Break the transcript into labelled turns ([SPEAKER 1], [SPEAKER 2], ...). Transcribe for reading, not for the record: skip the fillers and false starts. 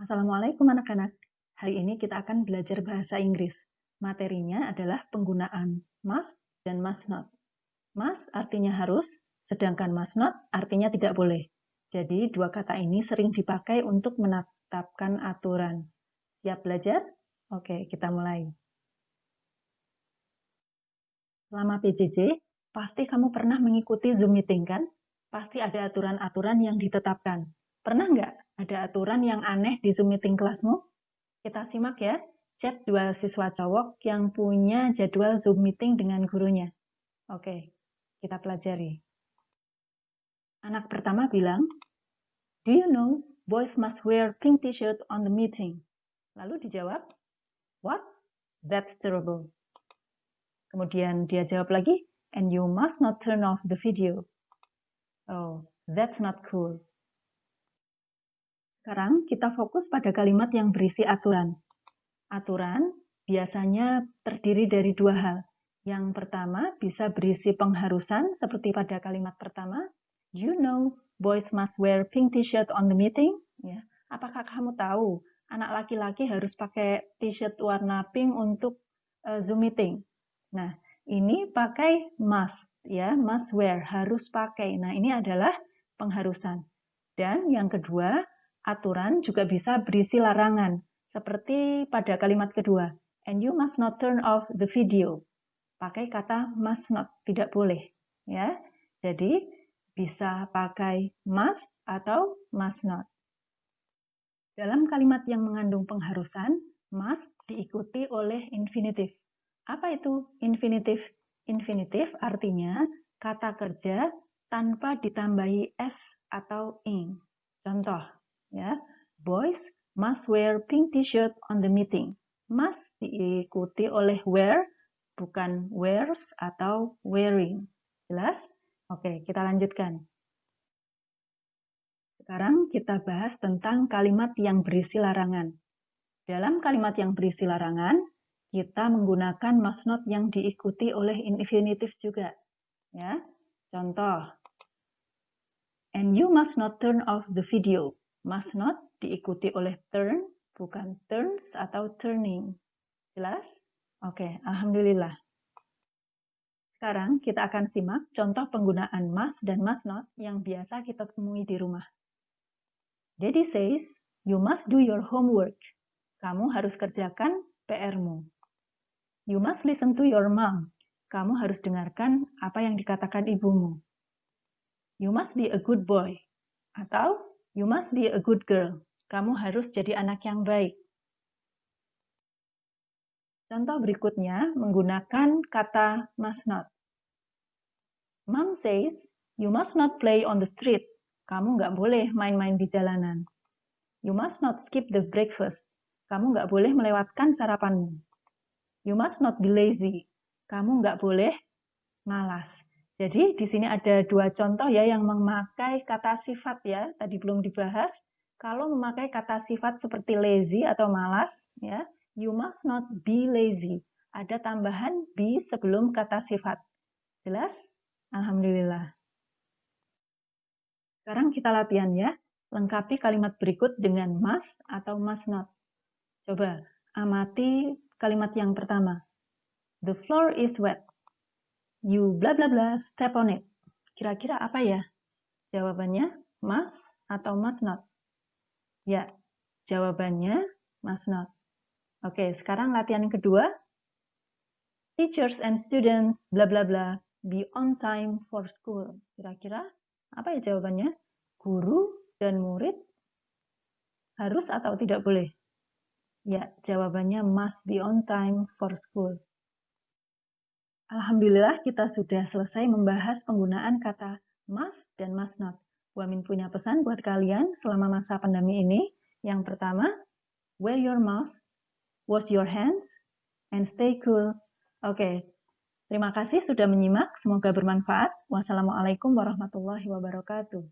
[SPEAKER 1] Assalamualaikum anak-anak. Hari ini kita akan belajar bahasa Inggris. Materinya adalah penggunaan must dan must not. Must artinya harus, sedangkan must not artinya tidak boleh. Jadi dua kata ini sering dipakai untuk menetapkan aturan. Siap belajar? Oke, kita mulai. Selama PJJ, pasti kamu pernah mengikuti Zoom meeting kan? Pasti ada aturan-aturan yang ditetapkan. Pernah nggak ada aturan yang aneh di Zoom meeting kelasmu? Kita simak ya, chat dua siswa cowok yang punya jadwal Zoom meeting dengan gurunya. Oke, kita pelajari. Anak pertama bilang, "Do you know boys must wear pink t-shirt on the meeting?" Lalu dijawab, "What? That's terrible." Kemudian dia jawab lagi, "And you must not turn off the video." Oh, that's not cool. Sekarang kita fokus pada kalimat yang berisi aturan. Aturan biasanya terdiri dari dua hal. Yang pertama bisa berisi pengharusan seperti pada kalimat pertama, "You know, boys must wear pink t-shirt on the meeting." Ya, apakah kamu tahu anak laki-laki harus pakai t-shirt warna pink untuk Zoom meeting? Nah, ini pakai must, ya, must wear, harus pakai. Nah, ini adalah pengharusan. Dan yang kedua, aturan juga bisa berisi larangan, seperti pada kalimat kedua, "And you must not turn off the video." Pakai kata must not, tidak boleh. Ya, jadi bisa pakai must atau must not. Dalam kalimat yang mengandung pengharusan, must diikuti oleh infinitif. Apa itu infinitif? Infinitif artinya kata kerja tanpa ditambahi s atau ing. Contoh, ya, boys must wear pink t-shirt on the meeting. Must diikuti oleh wear, bukan wears atau wearing. Jelas? Oke, kita lanjutkan. Sekarang kita bahas tentang kalimat yang berisi larangan. Dalam kalimat yang berisi larangan, kita menggunakan must not yang diikuti oleh infinitif juga. Ya, contoh, "And you must not turn off the video." Must not diikuti oleh turn, bukan turns atau turning. Jelas? Oke, alhamdulillah. Sekarang kita akan simak contoh penggunaan must dan must not yang biasa kita temui di rumah. Daddy says, "You must do your homework." Kamu harus kerjakan PR-mu. "You must listen to your mom." Kamu harus dengarkan apa yang dikatakan ibumu. "You must be a good boy." Atau, "You must be a good girl." Kamu harus jadi anak yang baik. Contoh berikutnya menggunakan kata must not. Mom says, "You must not play on the street." Kamu nggak boleh main-main di jalanan. "You must not skip the breakfast." Kamu nggak boleh melewatkan sarapanmu. "You must not be lazy." Kamu nggak boleh malas. Jadi di sini ada dua contoh ya yang memakai kata sifat ya, tadi belum dibahas. Kalau memakai kata sifat seperti lazy atau malas, ya, you must not be lazy. Ada tambahan be sebelum kata sifat. Jelas? Alhamdulillah. Sekarang kita latihan ya. Lengkapi kalimat berikut dengan must atau must not. Coba amati kalimat yang pertama. The floor is wet. You bla bla bla step on it. Kira-kira apa ya? Jawabannya must atau must not? Ya, jawabannya must not. Oke, sekarang latihan yang kedua. Teachers and students bla bla bla be on time for school. Kira-kira apa ya jawabannya? Guru dan murid harus atau tidak boleh? Ya, jawabannya must be on time for school. Alhamdulillah kita sudah selesai membahas penggunaan kata must dan must not. Wamin punya pesan buat kalian selama masa pandemi ini. Yang pertama, wear your mask, wash your hands, and stay cool. Oke, terima kasih sudah menyimak. Semoga bermanfaat. Wassalamualaikum warahmatullahi wabarakatuh.